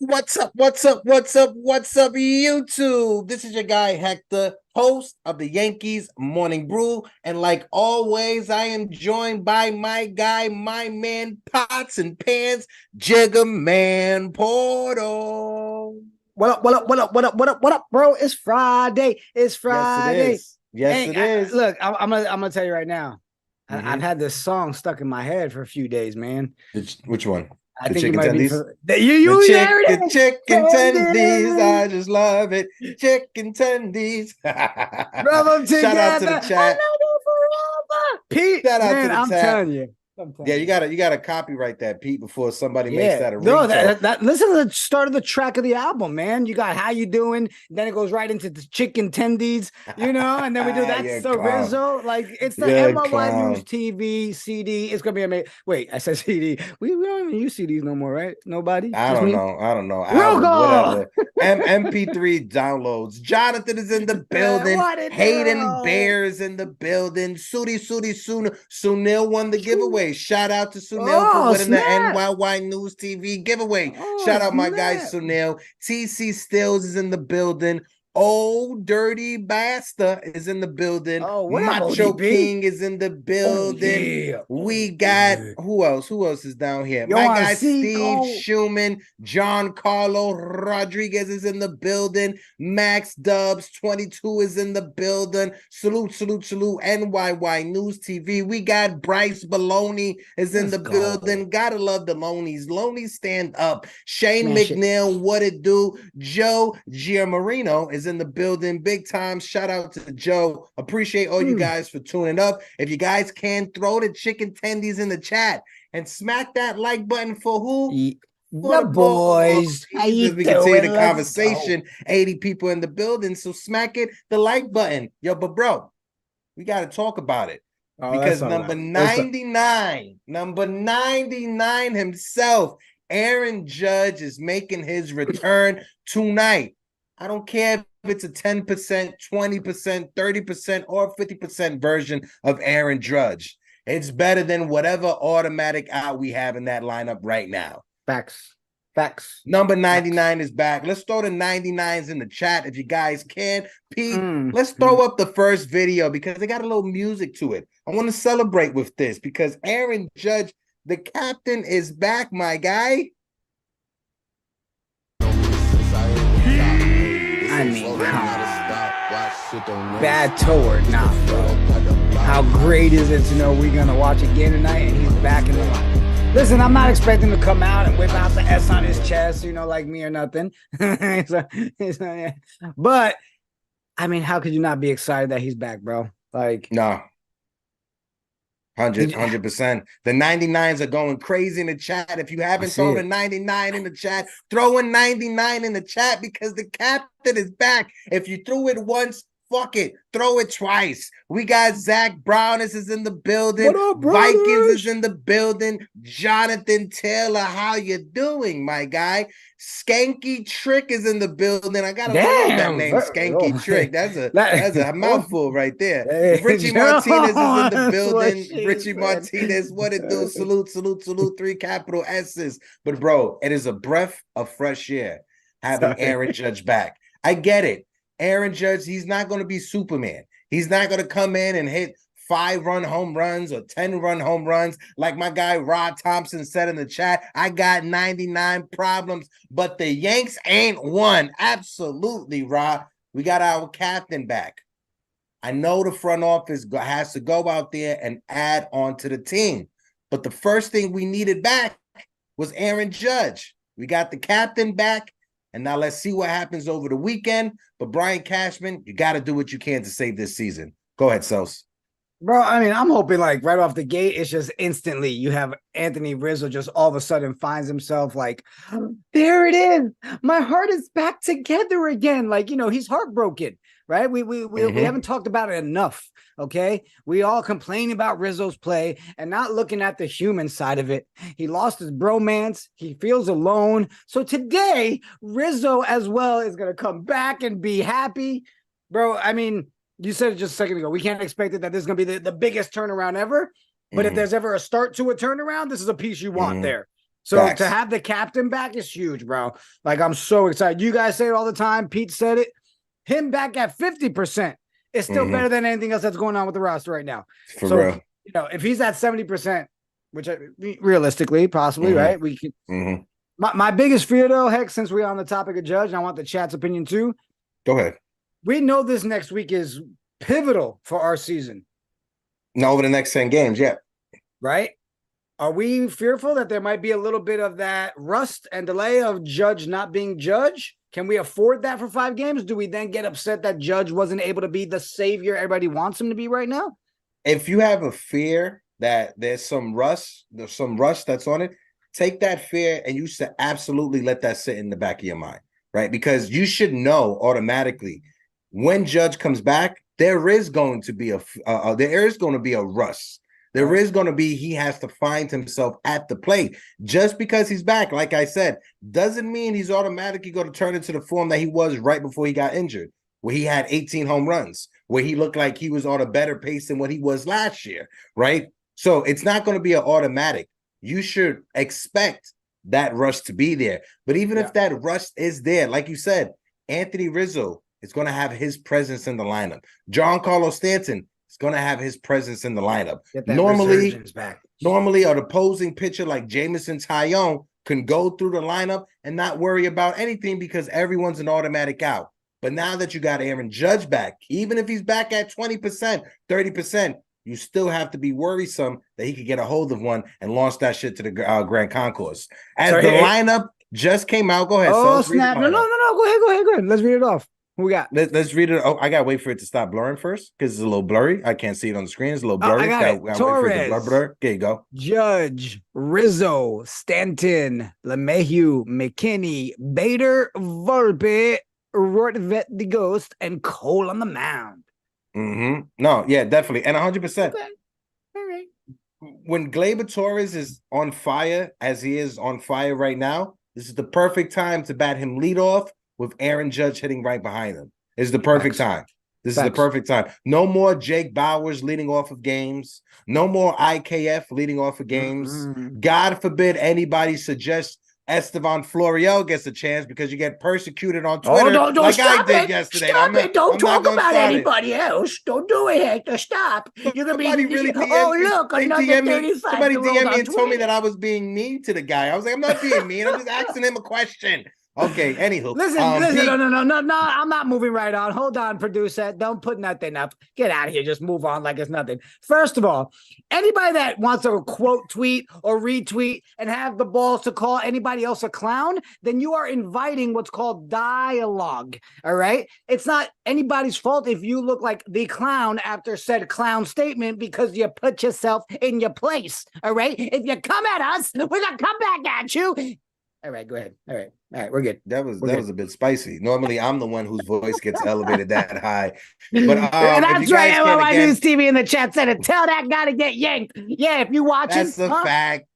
What's up? What's up? What's up? What's up, YouTube? This is your guy Hector, host of the Yankees Morning Brew. And like always, I am joined by my guy, my man, Pots and Pans, Jigger Man Portal. What up, what up, what up, what up, what up, what up, bro? It's Friday. It's Friday. Yes, it is. Yes, it is. Look, I'm gonna tell you right now. I've had this song stuck in my head for a few days, man. Which one? I The think you chicken might be tendies? the chicken tendies. I just love it. Chicken tendies. Rub them together. Shout out to the chat. Pete, Shout out man, to the I'm chat. telling you. Yeah, you gotta copyright that, Pete, before somebody makes that a no, ringtone. listen to the start of the track of the album, man. You got How You Doing, then it goes right into the chicken tendies, and then we do That's the Rizzo. Like, it's the NyynewsTV TV CD. It's gonna be amazing. Wait, I said CD. We don't even use CDs no more, right? Nobody. I don't know. Album, whatever. MP3 downloads. Jonathan is in the building. Hayden Bear is in the building. Sunil won the giveaway. Shout out to Sunil for winning the NyynewsTV giveaway. Shout out my guy Sunil. TC Stills is in the building. Old Dirty Basta is in the building. Macho King is in the building. We got who else? Who else is down here? My guy Steve Schumann, John Carlo Rodriguez is in the building. Max Dubs 22 is in the building. Salute. NyynewsTV. We got Bryce Baloney is in the building. Gotta love the Loney's. Loney stand up. Shane McNeil, what it do? Joe Giamarino is in the building. Big time. Shout out to Joe. Appreciate all you guys for tuning up. If you guys can, throw the chicken tendies in the chat and smack that like button for who? For the boys. How you we continue the conversation. 80 people in the building, so smack it, the like button. Yo, but bro, we got to talk about it. Because number 99 himself, Aaron Judge, is making his return tonight. I don't care if it's a 10%, 20%, 30%, or 50% version of Aaron Judge. It's better than whatever automatic out we have in that lineup right now. Facts. Number 99 is back. Let's throw the 99s in the chat if you guys can. Pete, let's throw up the first video because they got a little music to it. I want to celebrate with this because Aaron Judge, the captain, is back, my guy. I mean, bad toe or not, bro. How great is it to know we're going to watch again tonight and he's back in the line? Listen, I'm not expecting to come out and whip out the S on his chest, like me or nothing. But, I mean, how could you not be excited that he's back, bro? Like, no. 100%. The 99s are going crazy in the chat. If you haven't thrown a 99 in the chat, throw a 99 in the chat because the captain is back. If you threw it once, fuck it. Throw it twice. We got Zach Brown is in the building. What up, Vikings is in the building. Jonathan Taylor, how you doing, my guy? Skanky Trick is in the building. I gotta love that name, Skanky Trick. That's a mouthful right there. Richie Martinez is in the building. Richie Martinez, what it do? Salute. 3 capital S's. But bro, it is a breath of fresh air having Aaron Judge back. I get it. Aaron Judge, he's not going to be Superman. He's not going to come in and hit 5-run home runs or 10-run home runs. Like my guy Rod Thompson said in the chat, I got 99 problems, but the Yanks ain't one. Absolutely, Rod. We got our captain back. I know the front office has to go out there and add on to the team, but the first thing we needed back was Aaron Judge. We got the captain back. And now let's see what happens over the weekend. But Brian Cashman, you got to do what you can to save this season. Go ahead, Sos. Bro, I mean, I'm hoping like right off the gate, it's just instantly you have Anthony Rizzo just all of a sudden finds himself like, there it is. My heart is back together again. Like, he's heartbroken, right? We haven't talked about it enough. Okay. We all complain about Rizzo's play and not looking at the human side of it. He lost his bromance. He feels alone. So today, Rizzo as well is going to come back and be happy. Bro, I mean, you said it just a second ago. We can't expect it that this is going to be the biggest turnaround ever. But if there's ever a start to a turnaround, this is a piece you want there. So to have the captain back is huge, bro. Like, I'm so excited. You guys say it all the time. Pete said it. Him back at 50% is still better than anything else that's going on with the roster right now. For real. You know, if he's at 70%, which realistically, possibly, right? We can. My biggest fear, though, heck, since we're on the topic of Judge, and I want the chat's opinion too. Go ahead. We know this next week is pivotal for our season. No, over the next 10 games, yeah. Right? Are we fearful that there might be a little bit of that rust and delay of Judge not being Judge? Can we afford that for 5 games? Do we then get upset that Judge wasn't able to be the savior everybody wants him to be right now? If you have a fear that there's some rust that's on it, take that fear and you should absolutely let that sit in the back of your mind, right? Because you should know automatically when Judge comes back, there is going to be a rust. There is going to be, he has to find himself at the plate. Just because he's back, like I said, doesn't mean he's automatically going to turn into the form that he was right before he got injured, where he had 18 home runs, where he looked like he was on a better pace than what he was last year, right? So it's not going to be an automatic. You should expect that rust to be there. But even if that rust is there, like you said, Anthony Rizzo is going to have his presence in the lineup. Giancarlo Stanton is going to have his presence in the lineup. Normally, an opposing pitcher like Jameson Taillon can go through the lineup and not worry about anything because everyone's an automatic out. But now that you got Aaron Judge back, even if he's back at 20%, 30%, you still have to be worrisome that he could get a hold of one and launch that shit to the Grand Concourse. As the lineup just came out, go ahead. Oh, snap. No. Go ahead. Let's read it off. Who we got? Let's read it. Oh, I got to wait for it to stop blurring first because it's a little blurry. I can't see it on the screen. It's a little blurry. I got it. Torres. Blur. There you go. Judge, Rizzo, Stanton, LeMahieu, McKinney, Bader, Volpe, Rortvet the Ghost, and Cole on the mound. No, yeah, definitely. And 100%. Okay. All right. When Gleyber Torres is on fire, as he is on fire right now, this is the perfect time to bat him leadoff with Aaron Judge hitting right behind him. This is the perfect time. This is the perfect time. No more Jake Bowers leading off of games. No more IKF leading off of games. God forbid anybody suggests Estevan Florial gets a chance because you get persecuted on Twitter don't like I did yesterday. Don't talk about anybody else. Don't do it, Hector. Stop. You're going to be... Really look, another 35-year-old Somebody DM'd me and told me that I was being mean to the guy. I was like, I'm not being mean. I'm just asking him a question. Okay, anywho. Listen, no, I'm not moving right on. Hold on, producer. Don't put nothing up. Get out of here. Just move on like it's nothing. First of all, anybody that wants to quote tweet or retweet and have the balls to call anybody else a clown, then you are inviting what's called dialogue, all right? It's not anybody's fault if you look like the clown after said clown statement because you put yourself in your place, all right? If you come at us, we're going to come back at you. All right, go ahead. All right, we're good. That was a bit spicy. Normally, I'm the one whose voice gets elevated that high. But that's right. NyynewsTV in the chat said it. Tell that guy to get yanked. Yeah, if you watching, that's a fact.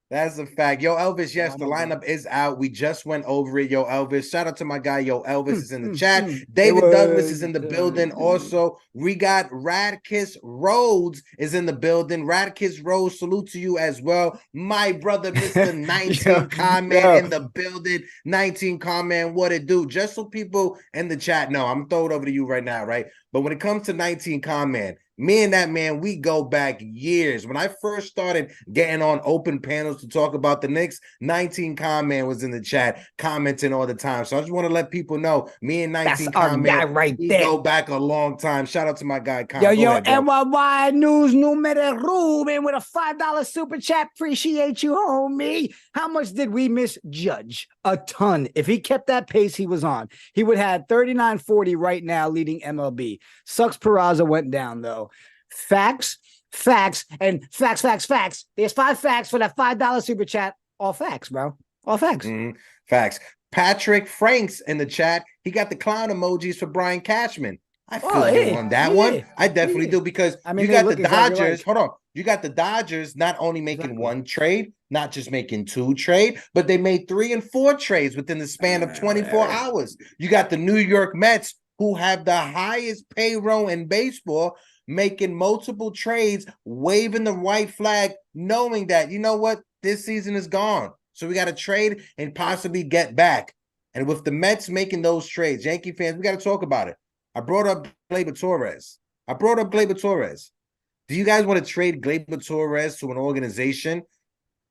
That's a fact. Yo, Elvis, yes, the lineup is out. We just went over it. Yo, Elvis, shout out to my guy. Yo, Elvis is in the chat. David Douglas is in the building. Also, we got Radkiss Rhodes is in the building. Radkiss Rhodes, salute to you as well. My brother, Mr. 19 Comment in the building. 19 Comment, what it do? Just so people in the chat know, I'm throwing it over to you right now, right? But when it comes to 19 Comment, me and that man, we go back years. When I first started getting on open panels to talk about the Knicks, 19 Comment was in the chat commenting all the time. So I just want to let people know, me and 19 Comment, we go back a long time. Shout out to my guy, Con. Yo, NYY News numero Ruben with a $5 super chat. Appreciate you, homie. How much did we miss Judge? A ton. If he kept that pace he was on, he would have 39-40 right now leading MLB. Sucks Peraza went down, though. Facts, and facts. There's 5 facts for that $5 super chat. All facts, bro. All facts. Facts. Patrick Franks in the chat. He got the clown emojis for Brian Cashman. I feel you on that one. I definitely do because you got the Dodgers. Hold on. You got the Dodgers not only making one trade, not just making 2 trades, but they made 3 and 4 trades within the span of 24 hours. You got the New York Mets, who have the highest payroll in baseball, making multiple trades, waving the white flag, knowing that, you know what, this season is gone. So we got to trade and possibly get back. And with the Mets making those trades, Yankee fans, we got to talk about it. I brought up Gleyber Torres. Do you guys want to trade Gleyber Torres to an organization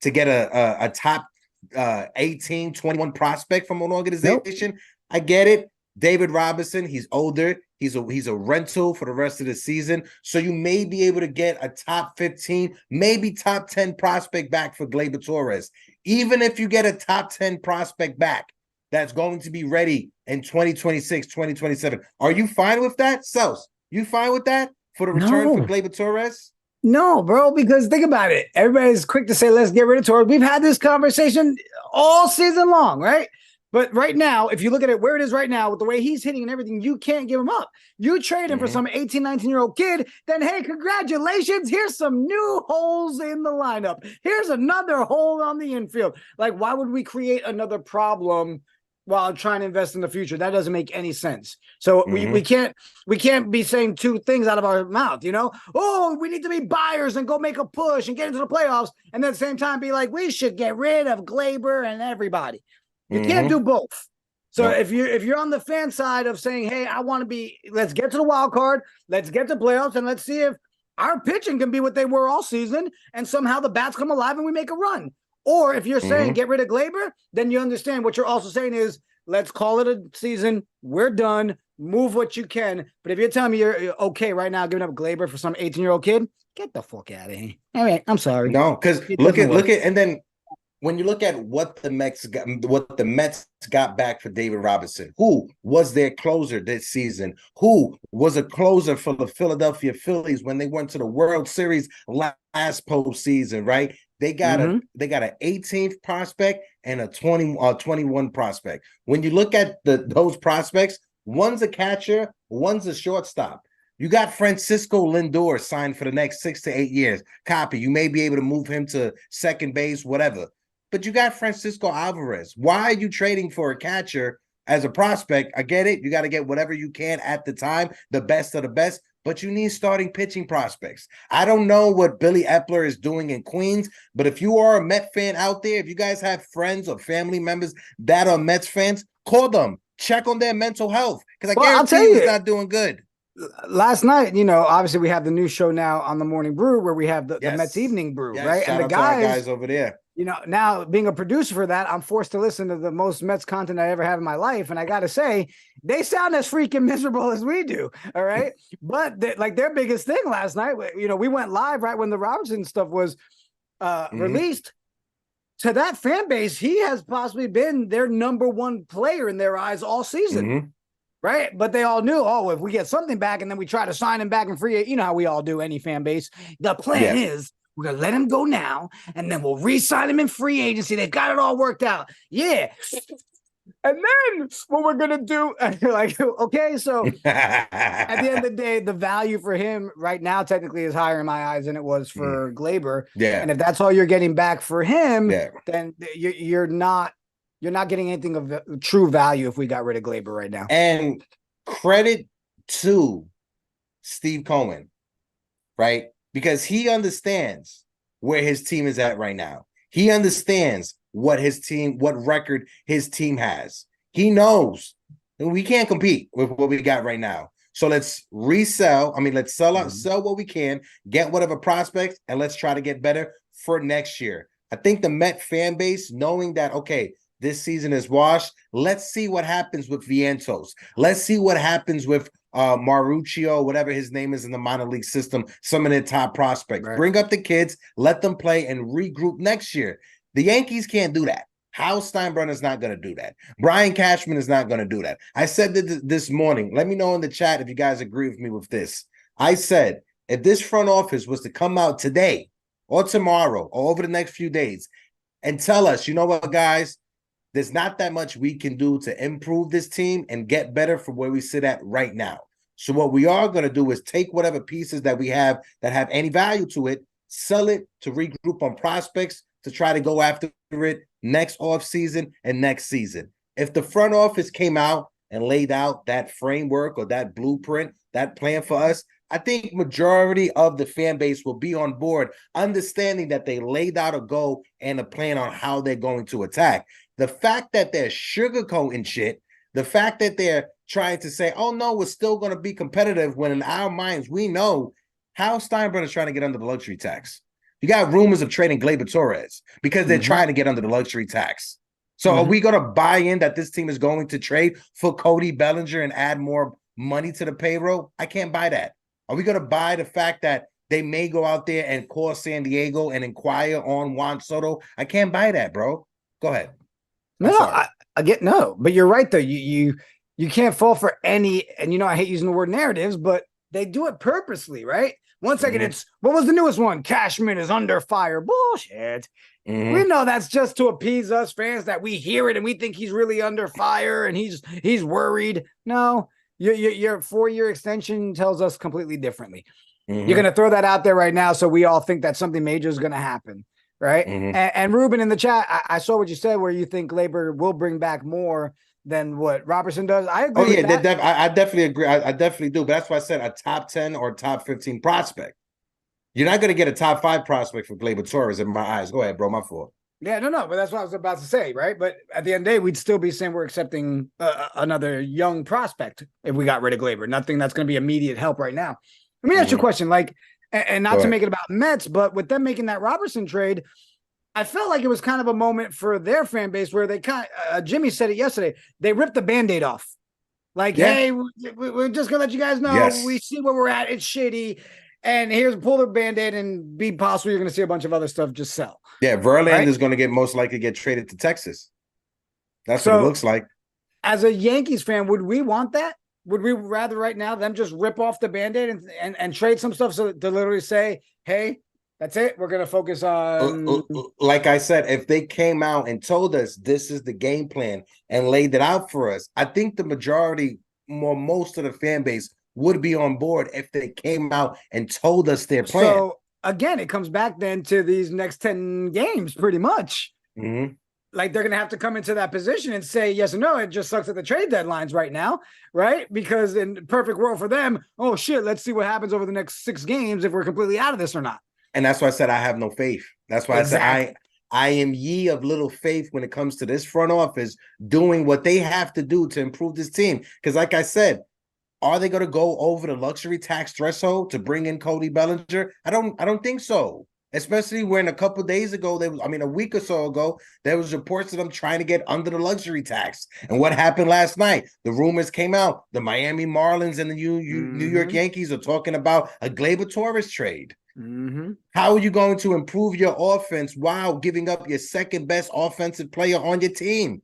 to get a top 18, 21 prospect from an organization? Nope. I get it. David Robinson, he's older. He's a rental for the rest of the season. So you may be able to get a top 15, maybe top 10 prospect back for Gleyber Torres. Even if you get a top 10 prospect back that's going to be ready in 2026, 2027. Are you fine with that? Sels, you fine with that for the return for Gleyber Torres? No, bro, because think about it. Everybody's quick to say, let's get rid of Torres. We've had this conversation all season long, right? But right now, if you look at it where it is right now, with the way he's hitting and everything, you can't give him up. You trade him for some 18, 19-year-old kid, then, hey, congratulations. Here's some new holes in the lineup. Here's another hole on the infield. Like, why would we create another problem while trying to invest in the future? That doesn't make any sense. So we can't be saying two things out of our mouth, you know? Oh, we need to be buyers and go make a push and get into the playoffs, and then at the same time be like, we should get rid of Gleyber and everybody. You can't do both. So if you're on the fan side of saying, hey, I want to be, let's get to the wild card, let's get to playoffs, and let's see if our pitching can be what they were all season, and somehow the bats come alive and we make a run. Or if you're saying get rid of Gleyber, then you understand what you're also saying is, let's call it a season, we're done, move what you can. But if you're telling me you're okay right now giving up Gleyber for some 18-year-old kid, get the fuck out of here. I mean, I'm sorry. No, because look at, and then when you look at what the Mets got back for David Robinson, who was their closer this season, who was a closer for the Philadelphia Phillies when they went to the World Series last postseason, right? They got an 18th prospect and a 21 prospect. When you look at those prospects, one's a catcher, one's a shortstop. You got Francisco Lindor signed for the next 6 to 8 years. Copy. You may be able to move him to second base, whatever. But you got Francisco Alvarez. Why are you trading for a catcher as a prospect? I get it. You got to get whatever you can at the time, the best of the best, but you need starting pitching prospects. I don't know what Billy Epler is doing in Queens, but if you are a Met fan out there, if you guys have friends or family members that are Mets fans, call them. Check on their mental health, because I guarantee you it's not doing good. Last night, you know, obviously we have the new show now on the Morning Brew where we have the Mets Evening Brew, right? Shout and the guys over there. You know, now being a producer for that, I'm forced to listen to the most Mets content I ever have in my life. And I got to say, they sound as freaking miserable as we do. All right. But like their biggest thing last night, you know, we went live right when the Robinson stuff was released. To that fan base, he has possibly been their number one player in their eyes all season. Right. But they all knew, oh, if we get something back and then we try to sign him back in free, you know how we all do, any fan base. The plan is, we're going to let him go now, and then we'll re-sign him in free agency. They've got it all worked out. Yeah. And then what we're going to do, like, okay, so at the end of the day, the value for him right now technically is higher in my eyes than it was for Gleyber. Yeah. And if that's all you're getting back for him, then you're not getting anything of true value if we got rid of Gleyber right now. And credit to Steve Cohen, right? Because he understands where his team is at right now. He understands what record his team has. He knows we can't compete with what we got right now. So let's resell. I mean, let's sell what we can, get whatever prospects, and let's try to get better for next year. I think the Met fan base, knowing that, okay, this season is washed, let's see what happens with Vientos. Let's see what happens with Maruccio, whatever his name is in the minor league system, some of their top prospects. Right. Bring up the kids, let them play, and regroup next year. The Yankees can't do that. Hal Steinbrenner is not going to do that. Brian Cashman is not going to do that. I said this morning. Let me know in the chat if you guys agree with me with this. I said, if this front office was to come out today or tomorrow or over the next few days and tell us, you know what, guys, there's not that much we can do to improve this team and get better from where we sit at right now. So what we are going to do is take whatever pieces that we have that have any value to it, sell it to regroup on prospects to try to go after it next offseason and next season. If the front office came out and laid out that framework or that blueprint, that plan for us, I think majority of the fan base will be on board, understanding that they laid out a goal and a plan on how they're going to attack. The fact that they're sugarcoating shit, the fact that they're trying to say, oh no, we're still going to be competitive, when in our minds we know Hal Steinbrenner's trying to get under the luxury tax. You got rumors of trading Gleyber Torres because they're trying to get under the luxury tax. So are we going to buy in that this team is going to trade for Cody Bellinger and add more money to the payroll? I can't buy that. Are we going to buy the fact that they may go out there and call San Diego and inquire on Juan Soto? I can't buy that, bro. Go ahead. I get no, but you're right though. You can't fall for any, and you know I hate using the word narratives, but they do it purposely, right? One second, it's what was the newest one? Cashman is under fire. Bullshit. We know that's just to appease us fans, that we hear it and we think he's really under fire and he's worried. No, your 4-year extension tells us completely differently. You're going to throw that out there right now, so we all think that something major is going to happen, right? And Ruben in the chat, I saw what you said, where you think Gleyber will bring back more than what Robertson does. I agree. Oh yeah, with that. I definitely agree. I definitely do. But that's why I said a top 10 or top 15 prospect. You're not going to get a top 5 prospect for Gleyber Torres in my eyes. Go ahead, bro. My fault. Yeah, no, but that's what I was about to say, right? But at the end of the day, we'd still be saying we're accepting another young prospect if we got rid of Gleyber. Nothing that's going to be immediate help right now. Let me ask you a question, like, and not to make it about Mets, but with them making that Robertson trade, I felt like it was kind of a moment for their fan base where they Jimmy said it yesterday, they ripped the Band-Aid off. Like, hey, we're just going to let you guys know, we see where we're at. It's shitty. And here's pull the Band-Aid and be possible you're going to see a bunch of other stuff just sell. Yeah, Verlander is going to most likely get traded to Texas. That's what it looks like. As a Yankees fan, would we want that? Would we rather right now them just rip off the Band-Aid and trade some stuff so to literally say, hey, that's it, we're going to focus on... Like I said, if they came out and told us this is the game plan and laid it out for us, I think the majority, most of the fan base would be on board if they came out and told us their plan. So, again, it comes back then to these next 10 games, pretty much. Like, they're going to have to come into that position and say yes or no. It just sucks at the trade deadlines right now, right? Because in perfect world for them, oh, shit, let's see what happens over the next 6 games if we're completely out of this or not. And that's why I said I have no faith. That's why I said I am ye of little faith when it comes to this front office doing what they have to do to improve this team. Because like I said, are they going to go over the luxury tax threshold to bring in Cody Bellinger? I don't think so. Especially when a couple of days ago, a week or so ago, there was reports of them trying to get under the luxury tax. And what happened last night? The rumors came out. The Miami Marlins and the New York Yankees are talking about a Gleyber Torres trade. How are you going to improve your offense while giving up your second best offensive player on your team?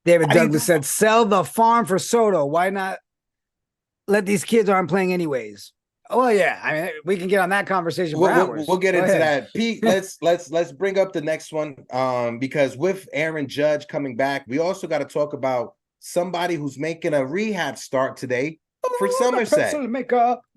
David Douglas said, sell the farm for Soto. Why not let these kids aren't playing anyways? Oh, yeah. I mean, we can get on that conversation for hours. We'll get into that. Pete, let's bring up the next one. Because with Aaron Judge coming back, we also got to talk about somebody who's making a rehab start today for Somerset.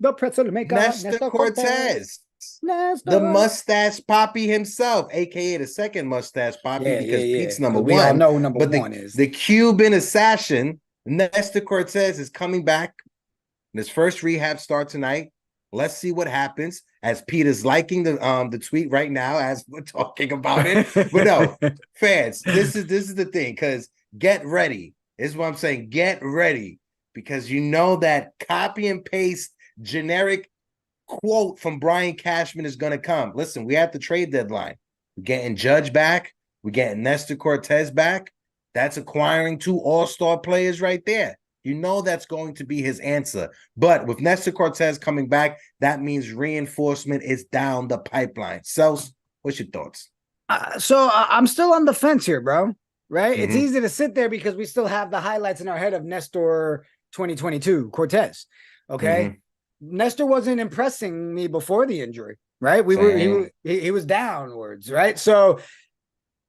The pretzel maker. Nestor Cortez. The mustache poppy himself, aka the second mustache poppy, because Pete's number one. We all know number one is the Cuban assassin. Nestor Cortez is coming back. His first rehab start tonight. Let's see what happens. As Pete is liking the tweet right now as we're talking about it. But no, fans, this is the thing, because get ready. This is what I'm saying. Get ready, because you know that copy and paste generic quote from Brian Cashman is going to come. Listen, we at the trade deadline. We're getting Judge back. We're getting Nestor Cortez back. That's acquiring 2 all-star players right there. You know that's going to be his answer. But with Nestor Cortez coming back, that means reinforcement is down the pipeline. Sels, what's your thoughts? So I'm still on the fence here, bro. Right? It's easy to sit there because we still have the highlights in our head of Nestor 2022 Cortez. Okay. Nestor wasn't impressing me before the injury, right? He was downwards, right? So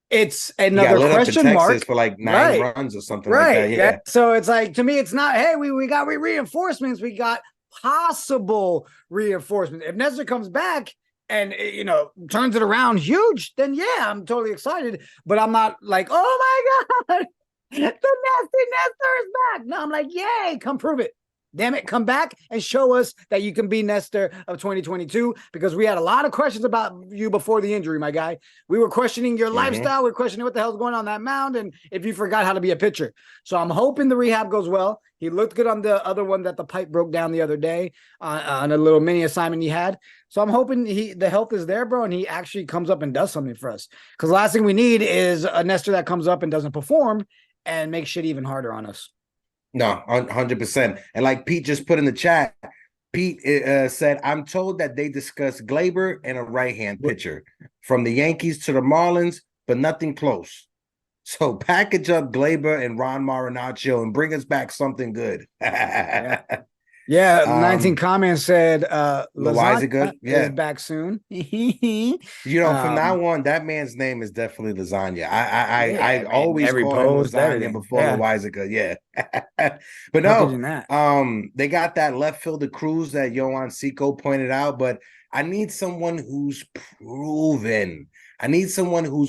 it's another question mark for like 9 runs or something like that. Yeah. So it's like, to me, it's not, hey, we got reinforcements. We got possible reinforcements. If Nestor comes back and, turns it around huge, then yeah, I'm totally excited. But I'm not like, oh my God, the nasty Nestor is back. No, I'm like, yay, come prove it. Damn it, come back and show us that you can be Nestor of 2022, because we had a lot of questions about you before the injury, my guy. We were questioning your lifestyle. We were questioning what the hell's going on that mound and if you forgot how to be a pitcher. So I'm hoping the rehab goes well. He looked good on the other one that the pipe broke down the other day on a little mini assignment he had. So I'm hoping the health is there, bro, and he actually comes up and does something for us. Because the last thing we need is a Nestor that comes up and doesn't perform and makes shit even harder on us. No, 100%. And like Pete just put in the chat, Pete said, I'm told that they discussed Gleyber and a right-hand pitcher from the Yankees to the Marlins, but nothing close. So package up Gleyber and Ron Marinaccio and bring us back something good. Yeah, 19 comments said Lasagna is back soon. From now on, that man's name is definitely Lasagna. I always call him Lasagna before Lasagna. Yeah. But no, they got that left fielder Cruz that Yohan Seco pointed out, but I need someone who's proven. I need someone who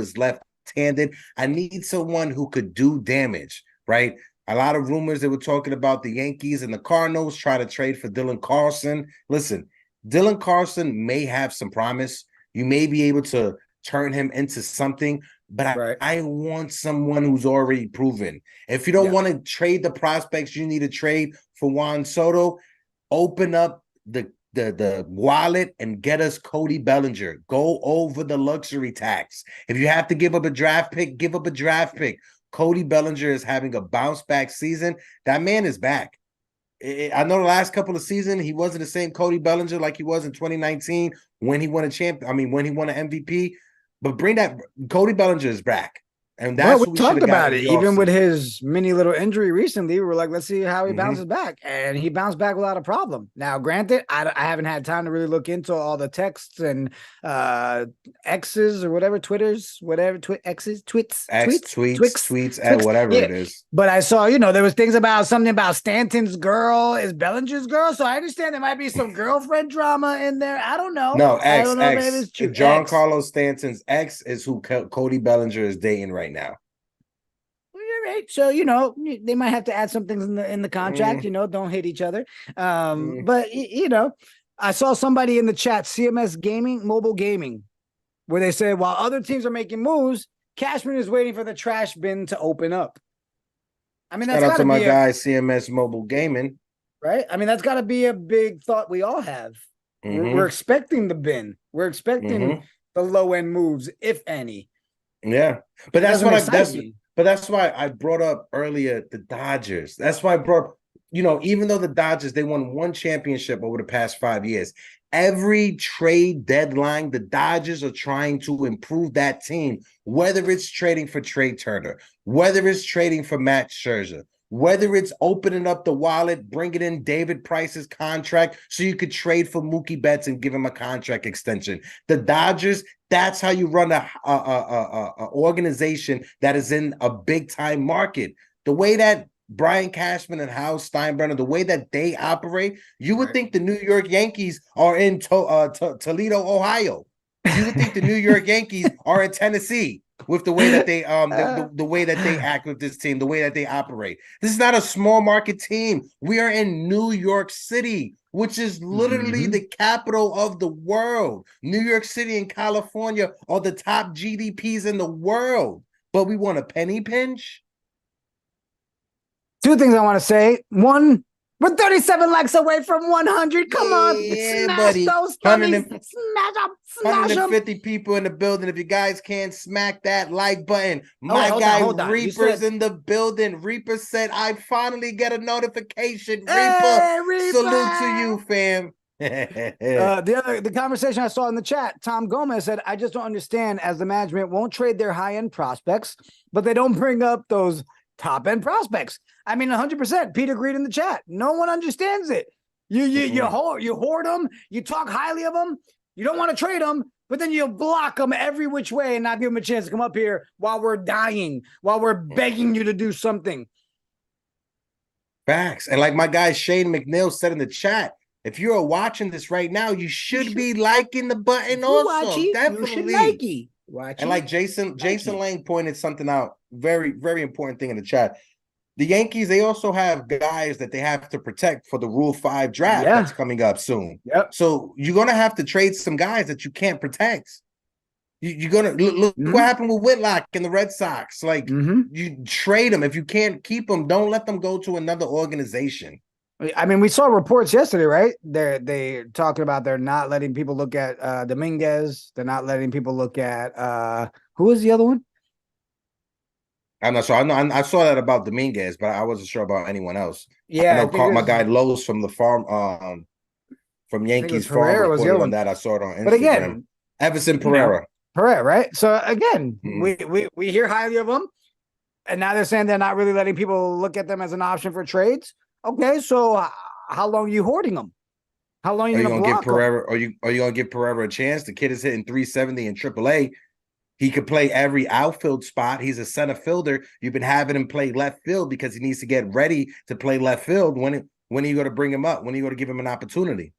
is left-handed. I need someone who could do damage, right? A lot of rumors they were talking about the Yankees and the Cardinals try to trade for Dylan Carlson. Listen, Dylan Carlson may have some promise. You may be able to turn him into something, but I want someone who's already proven. If you don't want to trade the prospects you need to trade for Juan Soto, open up the wallet and get us Cody Bellinger. Go over the luxury tax. If you have to give up a draft pick, give up a draft pick. Cody Bellinger is having a bounce-back season. That man is back. I know the last couple of seasons, he wasn't the same Cody Bellinger like he was in 2019 when he won when he won an MVP. But bring that – Cody Bellinger is back. And that's what we talked about it. Even with his mini little injury recently, we were like, let's see how he bounces back. And he bounced back without a problem. Now, granted, I haven't had time to really look into all the texts and X's or whatever, Twitters, whatever, X's, tweets, whatever it is. But I saw, there was things about something about Stanton's girl is Bellinger's girl. So I understand there might be some girlfriend drama in there. I don't know. No, X. John Carlos Stanton's ex is who Cody Bellinger is dating right now. Right. So, they might have to add some things in the contract, don't hit each other. But, I saw somebody in the chat, CMS Gaming, Mobile Gaming, where they said, while other teams are making moves, Cashman is waiting for the trash bin to open up. I mean, that's shout out to my guy, CMS Mobile Gaming. Right? I mean, that's got to be a big thought we all have. We're expecting the bin. We're expecting the low-end moves, if any. Yeah. But that's why I brought up earlier the Dodgers. That's why I brought up, even though the Dodgers, they won one championship over the past 5 years, every trade deadline, the Dodgers are trying to improve that team, whether it's trading for Trey Turner, whether it's trading for Matt Scherzer, whether it's opening up the wallet, bringing in David Price's contract so you could trade for Mookie Betts and give him a contract extension. The Dodgers, that's how you run a organization that is in a big-time market. The way that Brian Cashman and Hal Steinbrenner, the way that they operate, you would think the New York Yankees are in Toledo, Ohio. You would think the New York Yankees are in Tennessee with the way that they the way that they act with this team, the way that they operate. This is not a small market team. We are in New York City, which is literally the capital of the world. New York City and California are the top GDPs in the world, but we want a penny pinch. Two things I want to say. One, we're 37 likes away from 100. Come on, smash those funnies. Smash them. 150 people in the building. If you guys can't smack that like button, my guy Reaper's in the building. Reaper said, I finally get a notification. Reaper, salute to you, fam. The conversation I saw in the chat, Tom Gomez said, I just don't understand, as the management won't trade their high-end prospects, but they don't bring up those top-end prospects. I mean, 100%. Pete agreed in the chat. No one understands it. You hoard them. You talk highly of them. You don't want to trade them, but then you block them every which way and not give them a chance to come up here while we're dying, while we're begging you to do something. Facts. And like my guy Shane McNeil said in the chat, if you're watching this right now, you should be liking the button also. Definitely. And like Jason Lang pointed something out, very, very important thing in the chat. the Yankees, they also have guys that they have to protect for the Rule 5 draft that's coming up soon. Yep. So you're going to have to trade some guys that you can't protect. You're going to look what happened with Whitlock and the Red Sox. Like, you trade them. If you can't keep them, don't let them go to another organization. I mean, we saw reports yesterday, right? They're talking about they're not letting people look at Dominguez. They're not letting people look at who was the other one? I'm not sure. I saw that about Dominguez, but I wasn't sure about anyone else. Yeah, I know my guy Lowe's from the farm, from Yankees farm reported on that. I saw it on Instagram. But again, Everson Peraza. Peraza, right? So again, we hear highly of them, and now they're saying they're not really letting people look at them as an option for trades. Okay, so how long are you hoarding them? How long are you going to give Peraza? Are you going to give Peraza a chance? The kid is hitting 370 in AAA. He could play every outfield spot. He's a center fielder. You've been having him play left field because he needs to get ready to play left field. When are you going to bring him up? When are you going to give him an opportunity?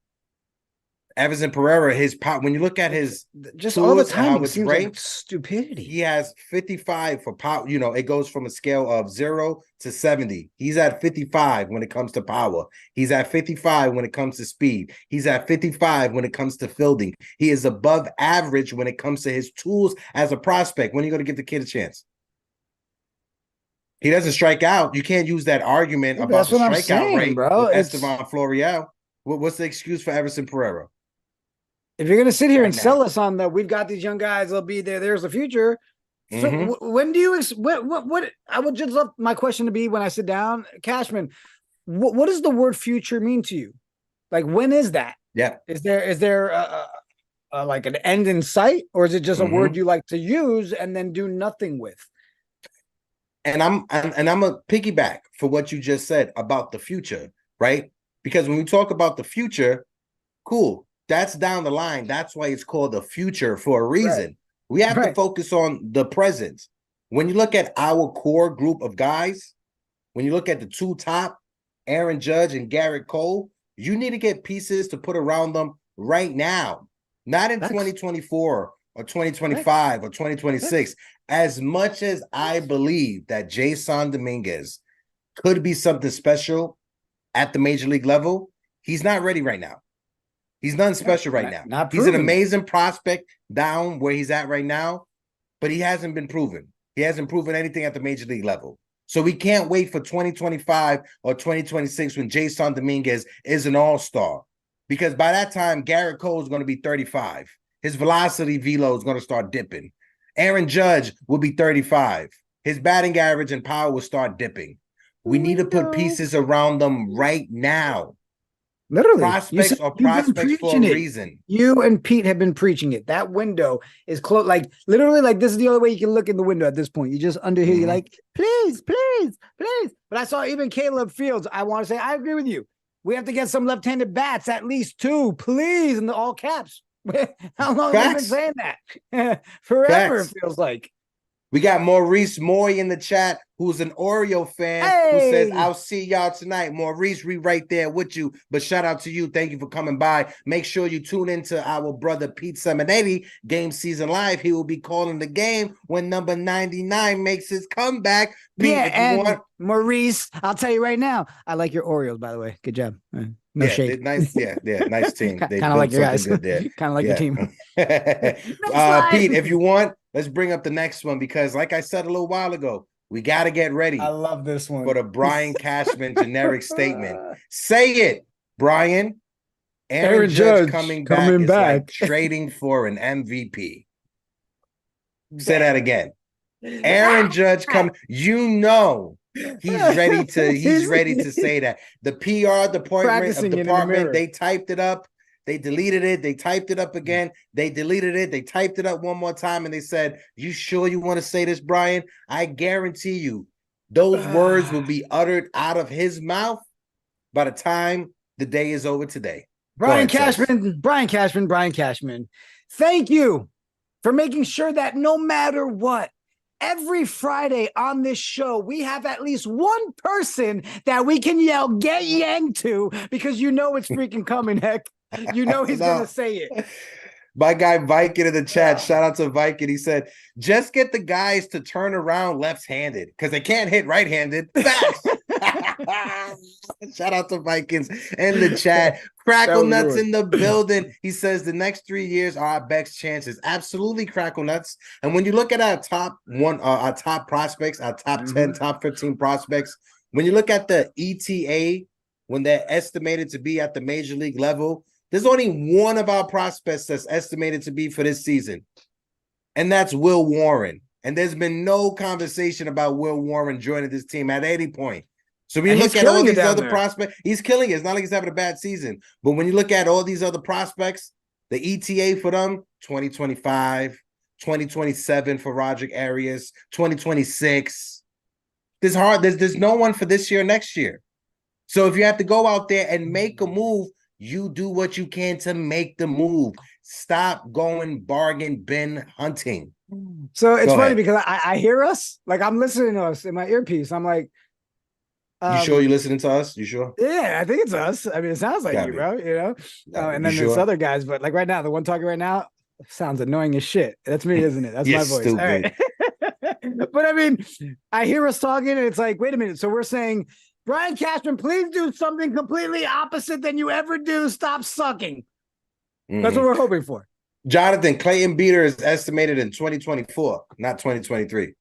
Everson Peraza, when you look at his just all the time, it seems like stupidity. He has 55 for power. You know, it goes from a scale of 0 to 70. He's at 55 when it comes to power. He's at 55 when it comes to speed. He's at 55 when it comes to fielding. He is above average when it comes to his tools as a prospect. When are you going to give the kid a chance? He doesn't strike out. You can't use that argument about the strikeout rate, bro. With Estevan Florial. What's the excuse for Everson Peraza? If you're going to sit here and sell us on we've got these young guys, they'll be there. There's the future. So when do you, what I would just love my question to be when I sit down, Cashman, what does the word future mean to you? Like, when is that? Yeah. Is there like an end in sight, or is it just a word you like to use and then do nothing with? And I'm a piggyback for what you just said about the future, right? Because when we talk about the future, cool. That's down the line. That's why it's called the future for a reason. Right. We have to focus on the present. When you look at our core group of guys, when you look at the two top, Aaron Judge and Garrett Cole, you need to get pieces to put around them right now, not in 2024 or 2025 or 2026. As much as I believe that Jason Dominguez could be something special at the major league level, he's not ready right now. He's nothing special right now. He's an amazing prospect down where he's at right now, but he hasn't been proven. He hasn't proven anything at the major league level. So we can't wait for 2025 or 2026 when Jason Dominguez is an all-star, because by that time, Garrett Cole is going to be 35. His velocity velo is going to start dipping. Aaron Judge will be 35. His batting average and power will start dipping. We need to put pieces around them right now. Literally, prospects are prospects for a reason. You and Pete have been preaching it. That window is close. Like, literally, like, this is the only way you can look in the window at this point. You just under here, you're like, please, please, please. But I saw even Caleb Fields. I want to say, I agree with you. We have to get some left-handed bats, at least 2, please, in the all caps. How long have we been saying that? Forever, it feels like. We got Maurice Moy in the chat, who's an Oreo fan, who says, I'll see y'all tonight. Maurice, we right there with you. But shout out to you. Thank you for coming by. Make sure you tune into our brother Pete Seminetti, Game Season Live. He will be calling the game when number 99 makes his comeback. Pete, Maurice, I'll tell you right now, I like your Oreos, by the way. Good job. No shade. Nice, nice team. Kind of like your guys. Kind of like your team. Pete, if you want, let's bring up the next one, because like I said a little while ago, we got to get ready. I love this one. For the Brian Cashman generic statement. Say it, Brian. Aaron Judge coming back is like trading for an MVP. Say that again. Aaron Judge he's ready to say that. The PR department, they typed it up. They deleted it. They typed it up again. They deleted it. They typed it up one more time, and they said, you sure you want to say this, Brian? I guarantee you those words will be uttered out of his mouth by the time the day is over today. Brian Cashman, thank you for making sure that no matter what, every Friday on this show, we have at least one person that we can yell, get yanked to, because you know it's freaking coming, heck. You know he's going to say it. My guy Viking in the chat, shout out to Viking. He said, just get the guys to turn around left-handed because they can't hit right-handed. Facts. Shout out to Vikings in the chat. Crackle Nuts in the building. He says the next 3 years are our best chances. Absolutely, Crackle Nuts. And when you look at our top our top prospects, our top 10, top 15 prospects, when you look at the ETA, when they're estimated to be at the major league level, there's only one of our prospects that's estimated to be for this season, and that's Will Warren. And there's been no conversation about Will Warren joining this team at any point. So when you look at all these other prospects, he's killing it. It's not like he's having a bad season. But when you look at all these other prospects, the ETA for them, 2025, 2027 for Roderick Arias, 2026. There's no one for this year, next year. So if you have to go out there and make a move, you do what you can to make the move. Stop going bargain bin hunting. So it's funny because I hear us, like I'm listening to us in my earpiece. I'm like, you sure you're listening to us? You sure? Yeah, I think it's us. I mean, it sounds like you, bro. You know, and then there's other guys, but like right now, the one talking right now sounds annoying as shit. That's me, isn't it? That's my voice. All right. But I mean, I hear us talking, and it's like, wait a minute. So we're saying, Brian Cashman, please do something completely opposite than you ever do. Stop sucking. That's what we're hoping for. Jonathan, Clayton Beater is estimated in 2024, not 2023.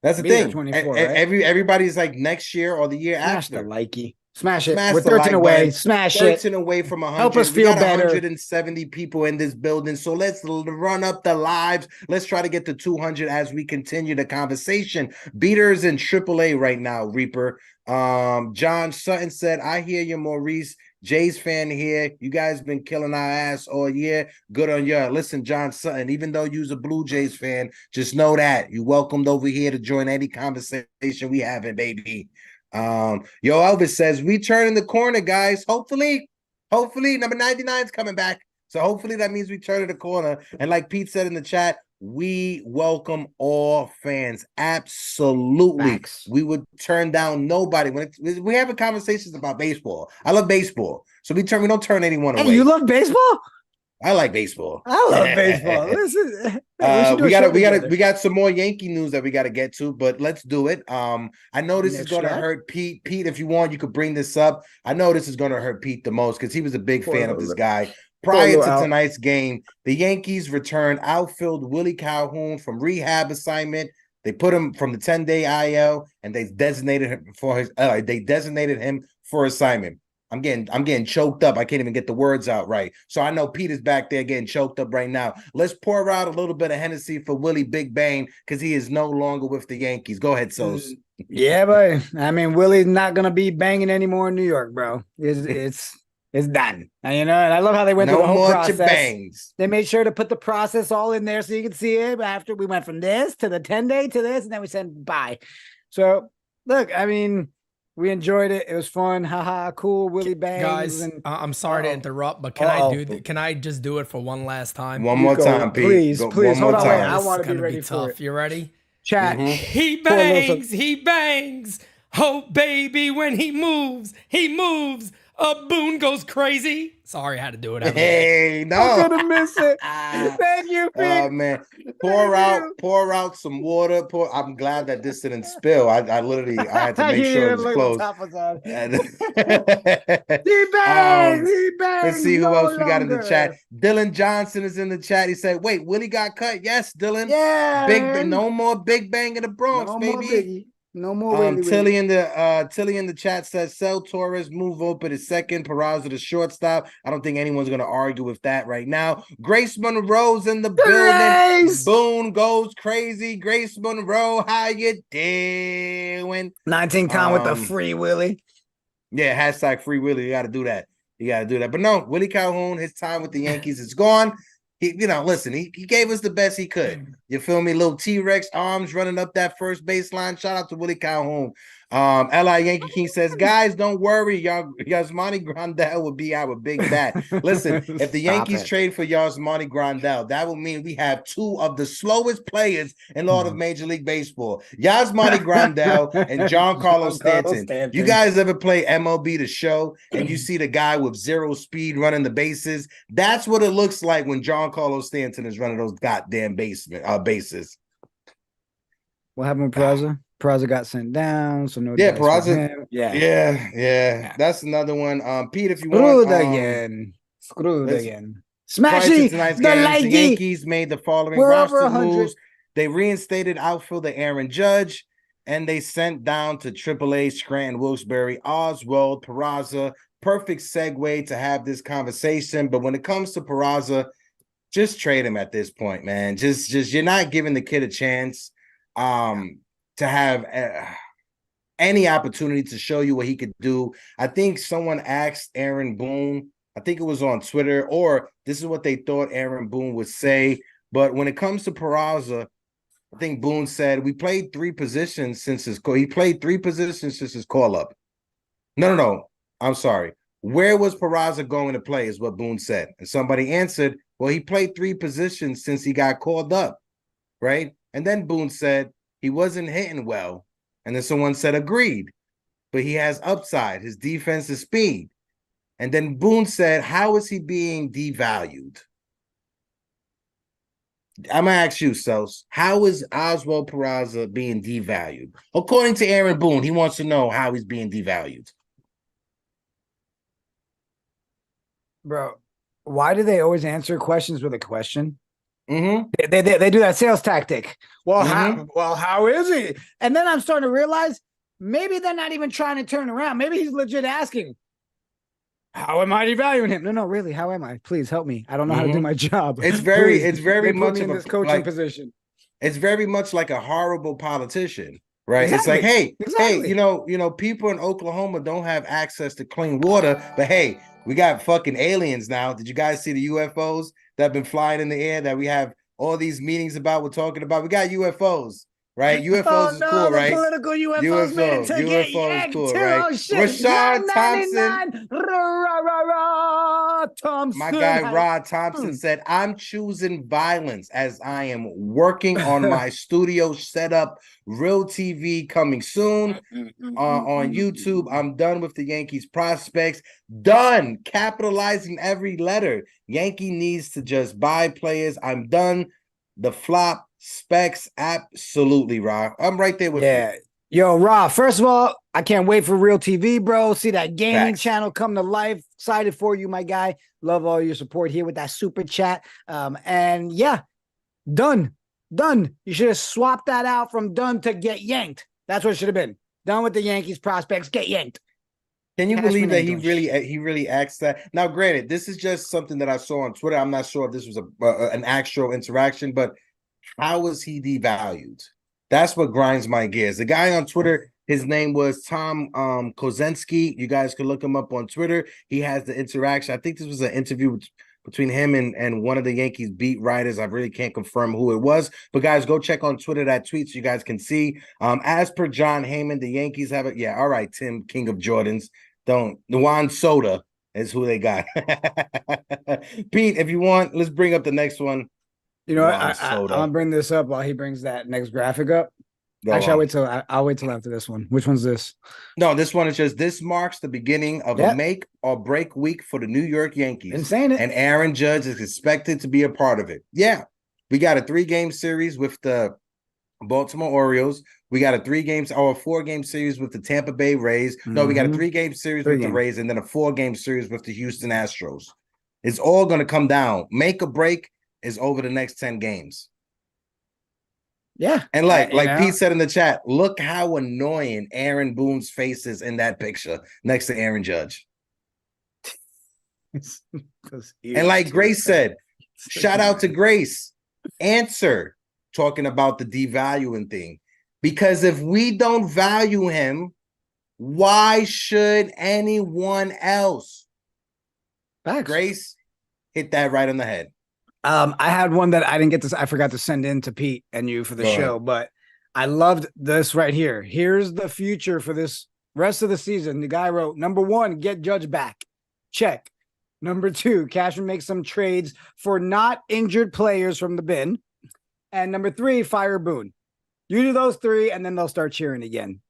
That's the thing. 24, right? Everybody's like next year or the year after. The likey. Smash it. We're 13 away. Smash 13 away from 100. Help us feel better. 170 people in this building. So let's run up the lives. Let's try to get to 200 as we continue the conversation. Beaters in AAA right now, Reaper. John Sutton said, I hear you, Maurice. Jays fan here. You guys been killing our ass all year. Good on you. Listen, John Sutton, even though you're a Blue Jays fan, just know that you're welcomed over here to join any conversation we having, baby. Yo, Elvis says, we turning the corner, guys. Hopefully, number 99 is coming back. So hopefully that means we turn the corner. And like Pete said in the chat, we welcome all fans. Absolutely. Facts. We would turn down nobody. We have conversations about baseball. I love baseball. So we don't turn anyone away. You love baseball? I like baseball. I love baseball. Listen, we got some more Yankee news that we got to get to, but let's do it. I know this is going to hurt Pete. Pete, if you want, you could bring this up. I know this is going to hurt Pete the most because he was a big fan of this guy. Prior to tonight's game, the Yankees returned outfield Willie Calhoun from rehab assignment. They put him from the 10-day IL, and they designated him for assignment. I'm getting choked up. I can't even get the words out right. So I know Pete is back there getting choked up right now. Let's pour out a little bit of Hennessy for Willie Big Bang because he is no longer with the Yankees. Go ahead, Sos. Yeah, but I mean, Willie's not gonna be banging anymore in New York, bro. It's done. And, and I love how they went through the whole process. Bangs. They made sure to put the process all in there so you can see it. After we went from this to the 10-day to this, and then we said bye. So look, I mean, we enjoyed it. It was fun. Haha, cool. Willie Bangs. Guys, I'm sorry to interrupt, but can I just do it for one last time? One more time, Pete. Please. Hold on. Wait, I want to be ready for it. You ready? Chat. He bangs. He bangs. Oh, baby, when he moves. Boone goes crazy. Sorry, I had to do it. Hey, no. I'm gonna miss it. Thank you, Pete. Oh man. Pour out some water. I'm glad that this didn't spill. I had to make sure it was closed. He bangs. Let's see who else we got in the chat. Dylan Johnson is in the chat. He said, wait, Willie got cut? Yes, Dylan. Yeah. No more Big Bang in the Bronx, baby. No more. Tilly in the chat says sell Torres, move Open to second, Peraza to shortstop. I don't think anyone's gonna argue with that right now. Grace Monroe's in the building. Boone goes crazy. Grace Monroe, how you doing? 19 count with the free Willie. Yeah, hashtag free Willie. You gotta do that. But no, Willie Calhoun, his time with the Yankees is gone. He gave us the best he could. You feel me? Little T-Rex arms running up that first baseline. Shout out to Willie Calhoun. Li Yankee King says, guys, don't worry. Yasmani Grandal will be our big bat. Listen, if the Yankees trade for Yasmani Grandal, that will mean we have two of the slowest players in all of Major League Baseball. Yasmani Grandal and Giancarlo Stanton. You guys ever play MLB The Show and you see the guy with zero speed running the bases? That's what it looks like when Giancarlo Stanton is running those goddamn bases. What happened with Peraza? Peraza got sent down, so no. Yeah, Peraza. Yeah. That's another one. Pete, if you want, screwed again. Smashing tonight's games, the Yankees made the following roster moves. They reinstated outfielder Aaron Judge, and they sent down to AAA Scranton Wilkes-Barre Oswald Peraza. Perfect segue to have this conversation. But when it comes to Peraza, just trade him at this point, man. Just you're not giving the kid a chance. To have any opportunity to show you what he could do. I think someone asked Aaron Boone, I think it was on Twitter, or this is what they thought Aaron Boone would say. But when it comes to Peraza, I think Boone said he played three positions since his call. He played three positions since his call up. No. I'm sorry. Where was Peraza going to play is what Boone said. And somebody answered, well, he played three positions since he got called up, right? And then Boone said he wasn't hitting well. And then someone said, agreed. But he has upside. His defense is speed. And then Boone said, how is he being devalued? I'm going to ask you, Sos. How is Oswald Peraza being devalued? According to Aaron Boone, he wants to know how he's being devalued. Bro, why do they always answer questions with a question? Mm-hmm. They do that sales tactic. Well, how is he? And then I'm starting to realize maybe they're not even trying to turn around. Maybe he's legit asking, how am I devaluing him? No, really, how am I? Please help me. I don't know how to do my job. It's very much in this coaching position. It's very much like a horrible politician, right? Exactly. It's like, hey, you know, people in Oklahoma don't have access to clean water, but hey, we got fucking aliens now. Did you guys see the UFOs that have been flying in the air that we have all these meetings about? We're talking about. We got UFOs, right? UFOs is cool, right? Political UFOs made it to get yanked cool, too. Right? Oh shit! Rashad Thompson, Thompson. My guy Rod Thompson said, "I'm choosing violence as I am working on my studio setup. Real TV coming soon on YouTube. I'm done with the Yankees prospects. Done capitalizing every letter. Yankee needs to just buy players. I'm done. The flop specs, absolutely, Ra. I'm right there with you. Yo, Ra, first of all, I can't wait for Real TV, bro. See that gaming channel come to life. Excited for you, my guy. Love all your support here with that super chat. And yeah, done. You should have swapped that out from done to get yanked. That's what it should have been. Done with the Yankees prospects, get yanked. Can you believe that he really asked that? Now, granted, this is just something that I saw on Twitter. I'm not sure if this was an actual interaction, but how was he devalued? That's what grinds my gears. The guy on Twitter, his name was Tom Kozensky. You guys can look him up on Twitter. He has the interaction. I think this was an interview between him and one of the Yankees beat writers. I really can't confirm who it was, but guys, go check on Twitter that tweet so you guys can see. As per John Heyman, the Yankees have it. Yeah, all right, Tim, King of Jordans. The Juan Soda is who they got. Pete, if you want, let's bring up the next one. You know, I'm gonna bring this up while he brings that next graphic up. Actually, I'll wait till after this one. Which one's this? No, this one is just, this marks the beginning of a make or break week for the New York Yankees. Insane it. And Aaron Judge is expected to be a part of it. Yeah. We got a 3-game series with the Baltimore Orioles. We got a 4-game series with the Tampa Bay Rays. No, we got a 3-game series with the Rays, and then a 4-game series with the Houston Astros. It's all going to come down. Make or break is over the next 10 games. Yeah. And like Pete said in the chat, look how annoying Aaron Boone's face is in that picture next to Aaron Judge. And like Grace said, shout out to Grace. Answer talking about the devaluing thing. Because if we don't value him, why should anyone else? Facts. Grace, hit that right on the head. I had one that I forgot to send in to Pete and you for the show, but I loved this right here. Here's the future for this rest of the season. The guy wrote, number 1, get Judge back. Check. Number 2, Cashman makes some trades for not injured players from the bin. And number 3, fire Boone. You do those 3, and then they'll start cheering again.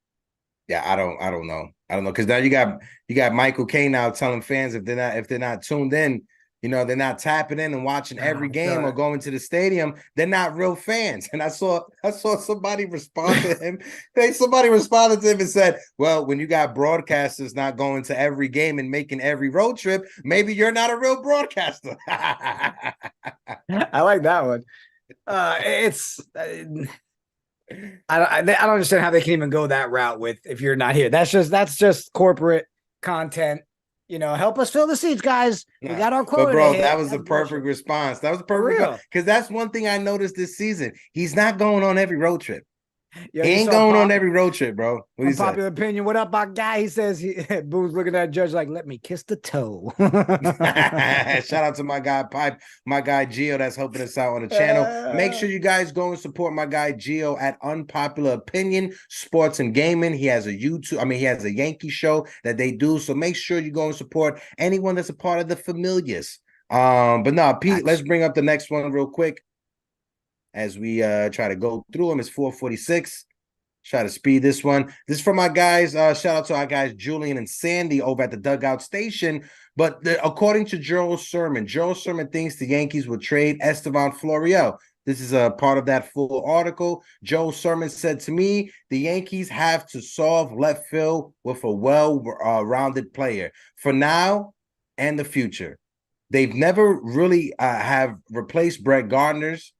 Yeah, I don't know. Because now you got Michael K now telling fans if they're not tuned in, they're not tapping in and watching every game or going to the stadium, they're not real fans. And I saw somebody respond to him. Somebody responded to him and said, well, when you got broadcasters not going to every game and making every road trip, maybe you're not a real broadcaster. I like that one. I don't understand how they can even go that route with if you're not here. That's just corporate content. Help us fill the seats, guys. We got our quota. But bro, that was the perfect response. That was the perfect because that's one thing I noticed this season. He's not going on every road trip. Yo, he ain't going on every road trip, bro. Unpopular opinion. What up, my guy? He says Boone's looking at Judge like, let me kiss the toe. Shout out to my guy Pipe, my guy Gio that's helping us out on the channel. Make sure you guys go and support my guy Gio at Unpopular Opinion Sports and Gaming. He has a he has a Yankee show that they do. So make sure you go and support anyone that's a part of the Familiars. But no, Pete, let's bring up the next one real quick. As we try to go through them, it's 4:46. Try to speed this one. This is from my guys. Shout out to our guys Julian and Sandy over at the Dugout Station. But according to Joel Sherman thinks the Yankees will trade Estevan Florial. This is a part of that full article. Joel Sherman said to me, the Yankees have to solve left field with a well-rounded player for now and the future. They've never really have replaced Brett Gardner's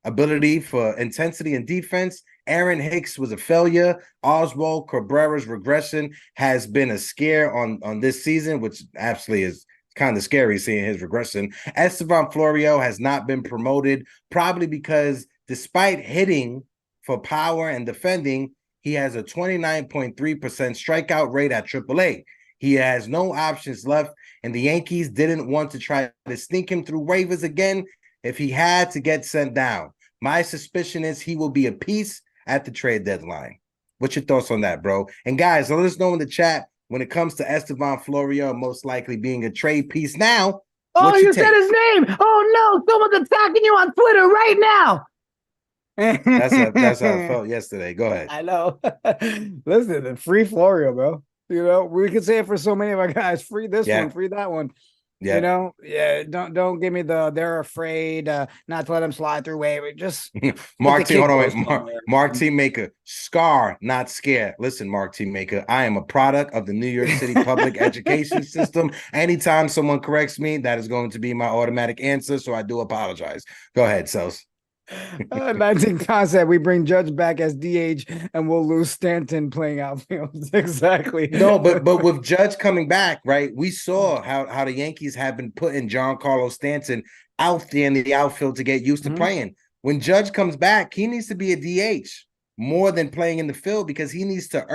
ability for intensity and defense. Aaron Hicks was a failure. Oswald Cabrera's regression has been a scare on this season, which absolutely is kind of scary seeing his regression. Estevan Florial has not been promoted, probably because despite hitting for power and defending, he has a 29.3% strikeout rate at AAA. He has no options left, and the Yankees didn't want to try to sneak him through waivers again if he had to get sent down. My suspicion is he will be a piece at the trade deadline. What's your thoughts on that, bro? And guys, let us know in the chat when it comes to Estevan Florial most likely being a trade piece now. Oh, you said his name. Oh, no, someone's attacking you on Twitter right now. That's how it felt yesterday. Go ahead. I know. Listen, free Florial, bro. We could say it for so many of our guys. Free this one, free that one. Yeah. Don't give me they're afraid not to let him slide through waiver. Just Mark T. Hold on, wait. Mark T. Maker, scar, not scare. Listen, Mark T. Maker, I am a product of the New York City public education system. Anytime someone corrects me, that is going to be my automatic answer. So I do apologize. Go ahead, Sos. 19 concept. We bring Judge back as DH and we'll lose Stanton playing outfield. Exactly. No, but with Judge coming back, right? We saw how the Yankees have been putting Giancarlo Stanton out there in the outfield to get used to playing. When Judge comes back, he needs to be a DH more than playing in the field because he needs to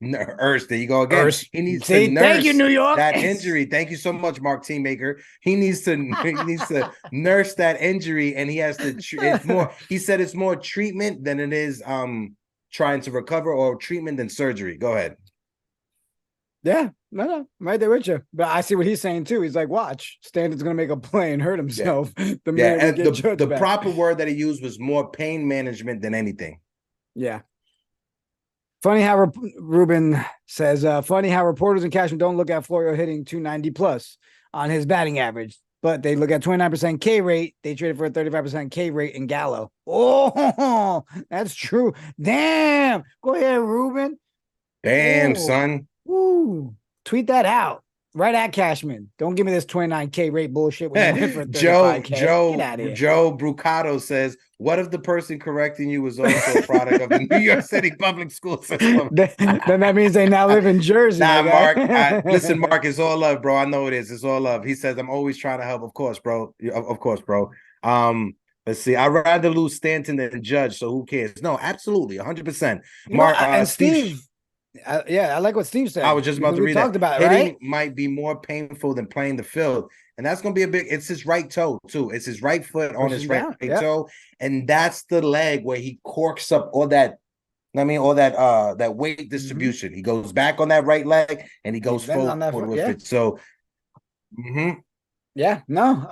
there you go again. He needs to nurse thank you, New York. that injury. Thank you so much, Mark Teamaker. He needs to nurse that injury, and he has to. It's more. He said it's more treatment than it is trying to recover, or treatment than surgery. Go ahead. Yeah, no, I'm right there with you. But I see what he's saying too. He's like, watch, Stanton's gonna make a play and hurt himself. Yeah, the proper word that he used was more pain management than anything. Yeah. Funny how Ruben says, funny how reporters and Cashman don't look at Florial hitting 290 plus on his batting average, but they look at 29% K rate. They traded for a 35% K rate in Gallo. Oh, that's true. Damn. Go ahead, Ruben. Damn, son. Woo. Tweet that out. Right at Cashman. Don't give me this 29K rate bullshit. When you for Joe Brucato says, what if the person correcting you was also a product of the New York City public school system? Then that means they now live in Jersey. Nah, Mark. Listen, Mark, it's all love, bro. I know it is. It's all love. He says, I'm always trying to help. Of course, bro. Of course, bro. Let's see. I'd rather lose Stanton than Judge, so who cares? No, absolutely, 100%. Mark and Steve. I like what Steve said. I was just about to read talked about it. Hitting right? might be more painful than playing the field. And that's going to be it's his right toe, too. It's his right foot on his right toe. And that's the leg where he corks up all that I mean, all that weight distribution. He goes back on that right leg and he goes forward with it. So, yeah, no,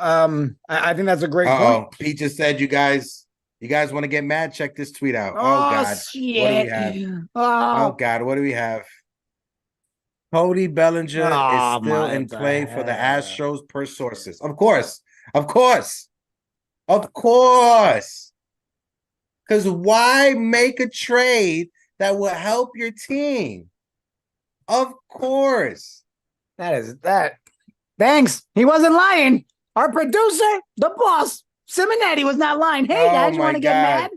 I think that's a great point. Pete just said, you guys want to get mad? Check this tweet out. Oh God, shit. What do we have? Oh God, what do we have? Cody Bellinger is still in play for the Astros per sources. Of course. Because why make a trade that will help your team? Of course. That. Thanks. He wasn't lying. Our producer, the boss, Simonetti, was not lying. Hey, guys, you want to get mad?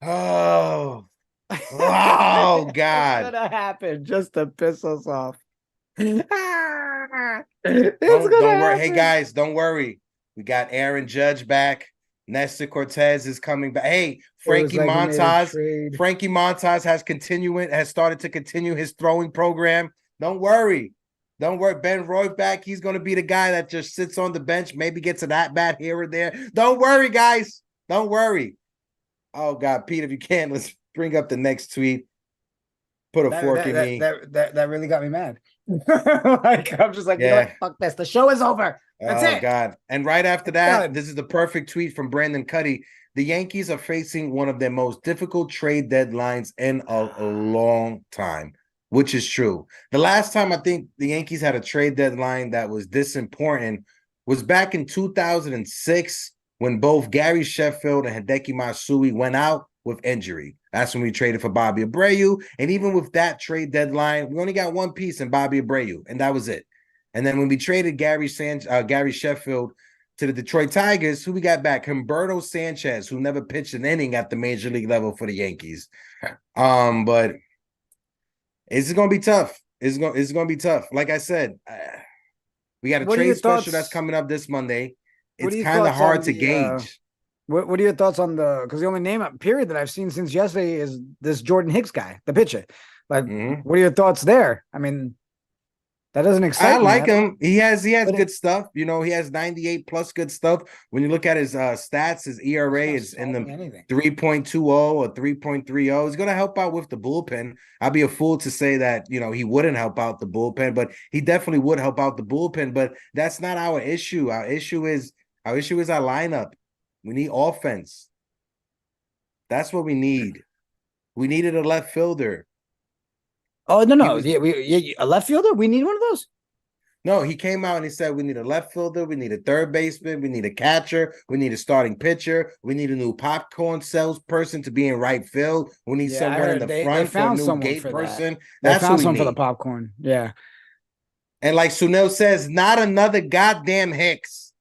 Oh, God. It's gonna happen just to piss us off. Don't worry. Hey, guys, don't worry. We got Aaron Judge back. Nestor Cortez is coming back. Hey, Frankie Montas. Frankie Montas has started to continue his throwing program. Don't worry. Ben Roy back. He's going to be the guy that just sits on the bench, maybe gets an at-bat here or there. Don't worry, guys. Don't worry. Oh, God, Pete, if you can, let's bring up the next tweet. Put a fork in me. That really got me mad. I'm just like, you know what? Fuck this. The show is over. That's it. Oh, God. And right after that, this is the perfect tweet from Brandon Cuddy. The Yankees are facing one of their most difficult trade deadlines in a long time, which is true. The last time I think the Yankees had a trade deadline that was this important was back in 2006 when both Gary Sheffield and Hideki Matsui went out with injury. That's when we traded for Bobby Abreu. And even with that trade deadline, we only got one piece in Bobby Abreu, and that was it. And then when we traded Gary Sheffield to the Detroit Tigers, who we got back? Humberto Sanchez, who never pitched an inning at the major league level for the Yankees. But it's going to be tough. It's going to be tough. Like I said, we got a trade special that's coming up this Monday. It's kind of hard to gauge. What are your thoughts on because the only name period that I've seen since yesterday is this Jordan Hicks guy, the pitcher. Like, what are your thoughts there? I mean, that doesn't excite me. I like him. He has good stuff. You know, he has 98 plus good stuff. When you look at his stats, his ERA is in the 3.20 or 3.30. He's going to help out with the bullpen. I'd be a fool to say that, you know, he wouldn't help out the bullpen, but he definitely would help out the bullpen. But that's not our issue. Our issue is our lineup. We need offense. That's what we need. We needed a left fielder. Oh, no. A left fielder? We need one of those? No, he came out and he said we need a left fielder, we need a third baseman, we need a catcher, we need a starting pitcher, we need a new popcorn salesperson to be in right field. We need someone in the front for a new gate person. That's what we need for the popcorn. Yeah. And like Sunil says, not another goddamn Hicks.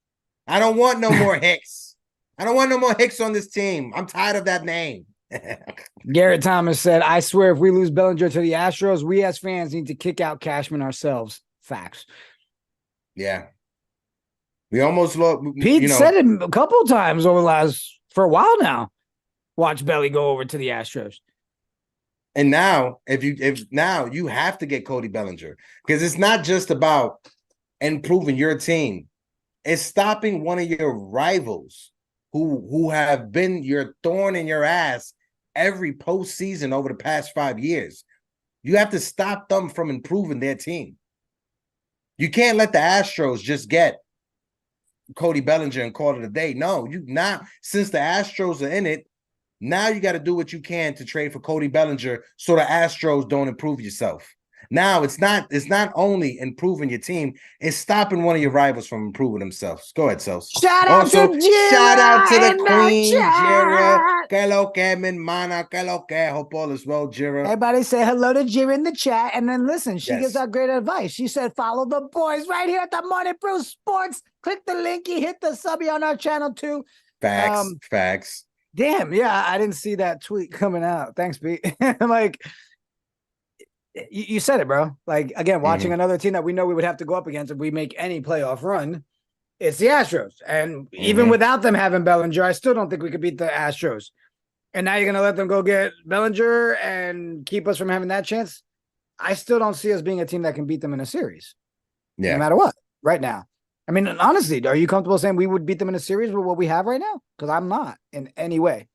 I don't want no more Hicks. I don't want no more Hicks on this team. I'm tired of that name. Garrett Thomas said, I swear if we lose Bellinger to the Astros, we as fans need to kick out Cashman ourselves. Facts. Yeah. We almost lost. Pete said it a couple times for a while now. Watch Belly go over to the Astros. And now, if now you have to get Cody Bellinger, because it's not just about improving your team. It's stopping one of your rivals who have been your thorn in your ass every postseason over the past 5 years. You have to stop them from improving their team. You can't let the Astros just get Cody Bellinger and call it a day. No, since the Astros are in it, now you got to do what you can to trade for Cody Bellinger so the Astros don't improve yourself. Now it's not only improving your team, it's stopping one of your rivals from improving themselves. Go ahead, Sos. Shout out to the Queen, Jira. Que lo que, mi hermana, que lo que. Hope all is well, Jira. Everybody say hello to Jira in the chat. And then listen, she gives out great advice. She said, follow the boys right here at the Morning Brew Sports. Click the linky, hit the subby on our channel too. Facts. Damn, yeah, I didn't see that tweet coming out. Thanks, Pete. Like, you said it, bro. Like, again, watching another team that we know we would have to go up against if we make any playoff run, it's the Astros. And even without them having Bellinger, I still don't think we could beat the Astros. And now you're going to let them go get Bellinger and keep us from having that chance? I still don't see us being a team that can beat them in a series. Yeah. No matter what, right now. I mean, honestly, are you comfortable saying we would beat them in a series with what we have right now? Because I'm not in any way.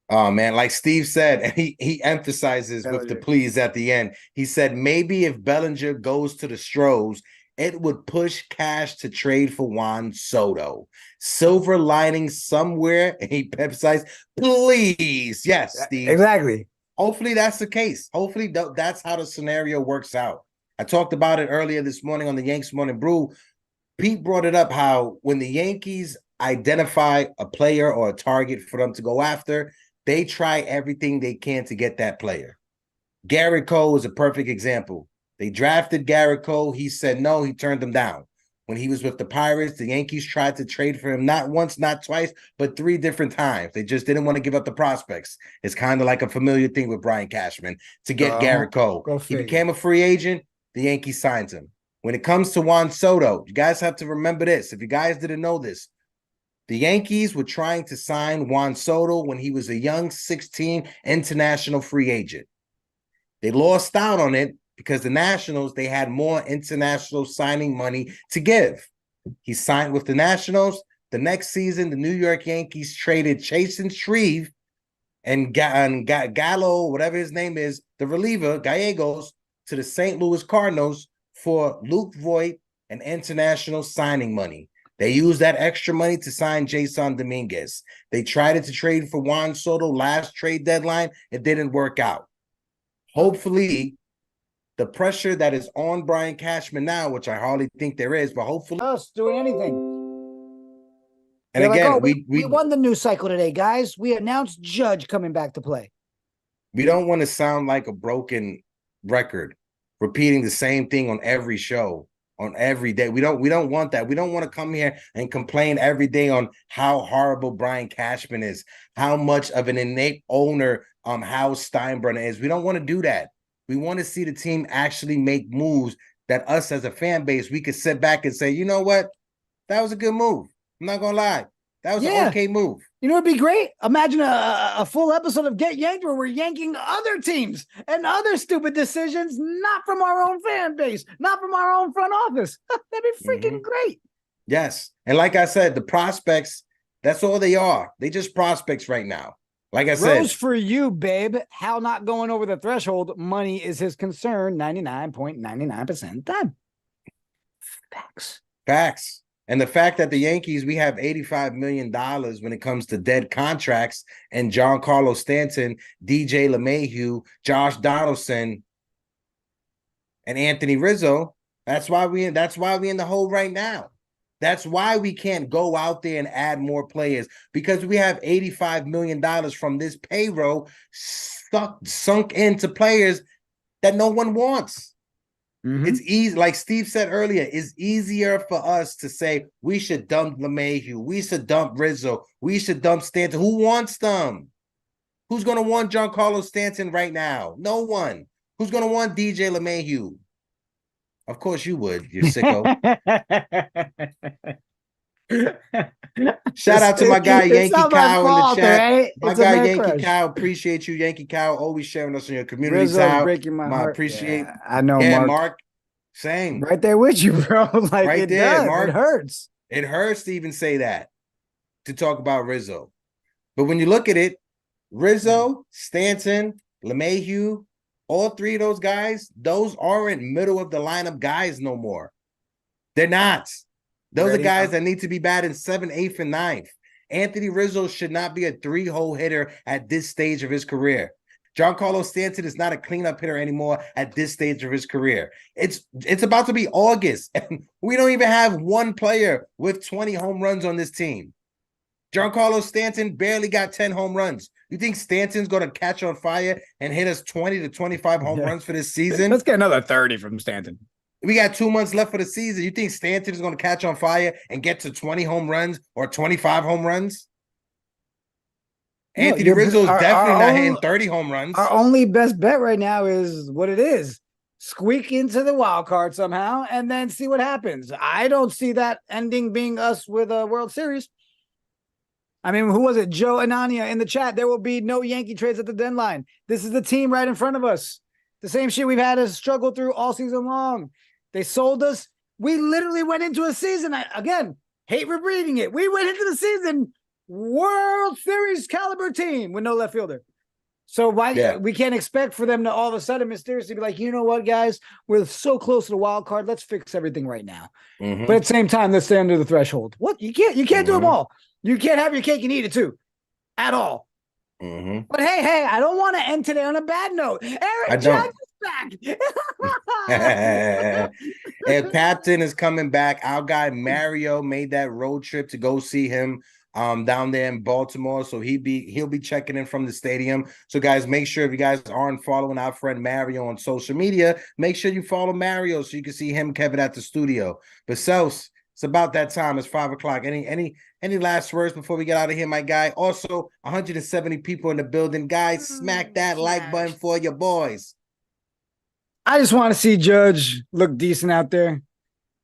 Oh man, like Steve said, and he emphasizes with the please at the end. He said maybe if Bellinger goes to the Stros, it would push cash to trade for Juan Soto. Silver lining somewhere, and he emphasized, please. Yes, Steve. Exactly. Hopefully that's the case. Hopefully that's how the scenario works out. I talked about it earlier this morning on the Yanks Morning Brew. Pete brought it up how when the Yankees identify a player or a target for them to go after, they try everything they can to get that player. Garrett Cole is a perfect example. They drafted Garrett Cole. He said no. He turned them down. When he was with the Pirates, the Yankees tried to trade for him not once, not twice, but 3 different times. They just didn't want to give up the prospects. It's kind of like a familiar thing with Brian Cashman to get Garrett Cole. He became a free agent. The Yankees signed him. When it comes to Juan Soto, you guys have to remember this. If you guys didn't know this, the Yankees were trying to sign Juan Soto when he was a young 16 international free agent. They lost out on it because the Nationals, they had more international signing money to give. He signed with the Nationals. The next season, the New York Yankees traded Chasen Shreve and Gallo, whatever his name is, the reliever, Gallegos, to the St. Louis Cardinals for Luke Voigt and international signing money. They used that extra money to sign Jason Dominguez. They tried to trade for Juan Soto last trade deadline. It didn't work out. Hopefully, the pressure that is on Brian Cashman now, which I hardly think there is, but hopefully us doing anything. And they're again, like, we won the news cycle today, guys. We announced Judge coming back to play. We don't want to sound like a broken record, repeating the same thing on every show, on every day. We don't want that. We don't want to come here and complain every day on how horrible Brian Cashman is, how much of an innate owner Hal Steinbrenner is. We don't want to do that. We want to see the team actually make moves that us as a fan base, we could sit back and say, you know what? That was a good move. I'm not gonna lie. That was an okay move. You know, it'd be great. Imagine a full episode of Get Yanked where we're yanking other teams and other stupid decisions, not from our own fan base, not from our own front office. That'd be freaking great. Yes. And like I said, the prospects, that's all they are. They just prospects right now. Like I said. Rose for you, babe. Hal not going over the threshold. Money is his concern 99.99% of the time. Facts. And the fact that the Yankees, we have $85 million when it comes to dead contracts, and Giancarlo Stanton, DJ LeMahieu, Josh Donaldson, and Anthony Rizzo. That's why we in the hole right now. That's why we can't go out there and add more players, because we have $85 million from this payroll sunk into players that no one wants. It's easy, like Steve said earlier, it's easier for us to say we should dump LeMahieu, we should dump Rizzo, we should dump Stanton. Who wants them? Who's going to want Giancarlo Stanton right now? No one. Who's going to want DJ LeMahieu? Of course you would, you sicko. Shout out to my guy Yankee Cow in the chat. Right? My guy Yankee Cow, appreciate you, Yankee Cow, always sharing us on your community. Rizzo's breaking my heart. Appreciate. I know, Mark. Same. Right there with you, bro. Like right it there, does. Mark. It hurts. It hurts to even say that, to talk about Rizzo. But when you look at it, Rizzo, Stanton, LeMahieu, all 3 of those guys, those aren't middle of the lineup guys no more. They're not. Those are guys that need to be batting 7th, 8th, and 9th. Anthony Rizzo should not be a 3-hole hitter at this stage of his career. Giancarlo Stanton is not a cleanup hitter anymore at this stage of his career. It's about to be August, and we don't even have one player with 20 home runs on this team. Giancarlo Stanton barely got 10 home runs. You think Stanton's going to catch on fire and hit us 20 to 25 home runs for this season? Let's get another 30 from Stanton. We got 2 months left for the season. You think Stanton is going to catch on fire and get to 20 home runs or 25 home runs? Anthony Rizzo is definitely not hitting 30 home runs. Our only best bet right now is what it is. Squeak into the wild card somehow and then see what happens. I don't see that ending being us with a World Series. I mean, who was it? Joe Anania in the chat. There will be no Yankee trades at the deadline. This is the team right in front of us. The same shit we've had to struggle through all season long. They sold us. We literally went into a season. Again, hate repeating it. We went into the season World Series caliber team with no left fielder. So we can't expect for them to all of a sudden mysteriously be like, you know what, guys, we're so close to the wild card. Let's fix everything right now. But at the same time, let's stay under the threshold. What? You can't do them all. You can't have your cake and eat it too, at all. But hey, I don't want to end today on a bad note. Aaron Judge is back. And Captain is coming back. Our guy Mario made that road trip to go see him down there in Baltimore. So he'll be checking in from the stadium. So guys, make sure if you guys aren't following our friend Mario on social media, make sure you follow Mario so you can see him, Kevin, at the studio. But Sels, it's about that time. It's 5 o'clock. Any last words before we get out of here, my guy? Also, 170 people in the building. Guys, smack that like button for your boys. I just want to see Judge look decent out there.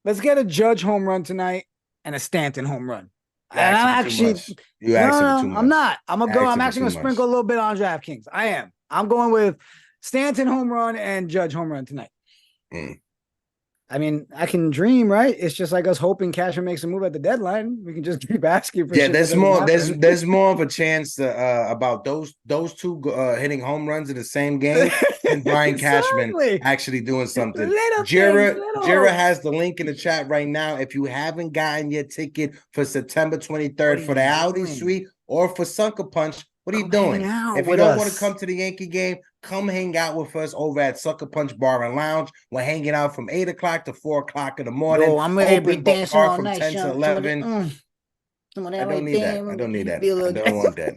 Let's get a Judge home run tonight and a Stanton home run. And I'm actually, you asking too much. I'm not. I'm actually gonna sprinkle a little bit on DraftKings. I am. I'm going with Stanton home run and Judge home run tonight. I mean, I can dream, right? It's just like us hoping Cashman makes a move at the deadline. We can just keep asking for. Yeah, there's more. There's more of a chance about those two hitting home runs in the same game and Brian Cashman actually doing something. Jira has the link in the chat right now. If you haven't gotten your ticket for September 23rd for the Audi Suite or for Sucker Punch, what are you doing? If you don't want to come to the Yankee game, come hang out with us over at Sucker Punch Bar and Lounge. We're hanging out from 8 o'clock to 4 o'clock in the morning. Yo, I'm ready to be dancing all night. 10 to 11. I don't need that. I don't need that. I don't want that.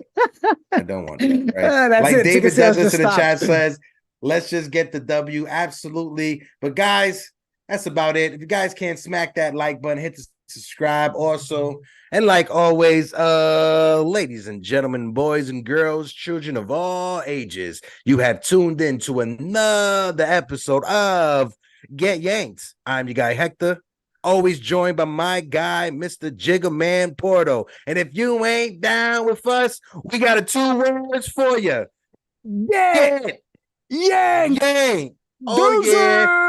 I don't want that. Right? Like David Douglas in the chat says, let's just get the W. Absolutely. But guys, that's about it. If you guys can't smack that like button, hit the subscribe also. And like always, ladies and gentlemen, boys and girls, children of all ages, you have tuned in to another episode of Get Yanked. I'm your guy Hector, always joined by my guy, Mr. Jigga Man Porto. And if you ain't down with us, we got 2 words for you. Yeah. Oh, yeah.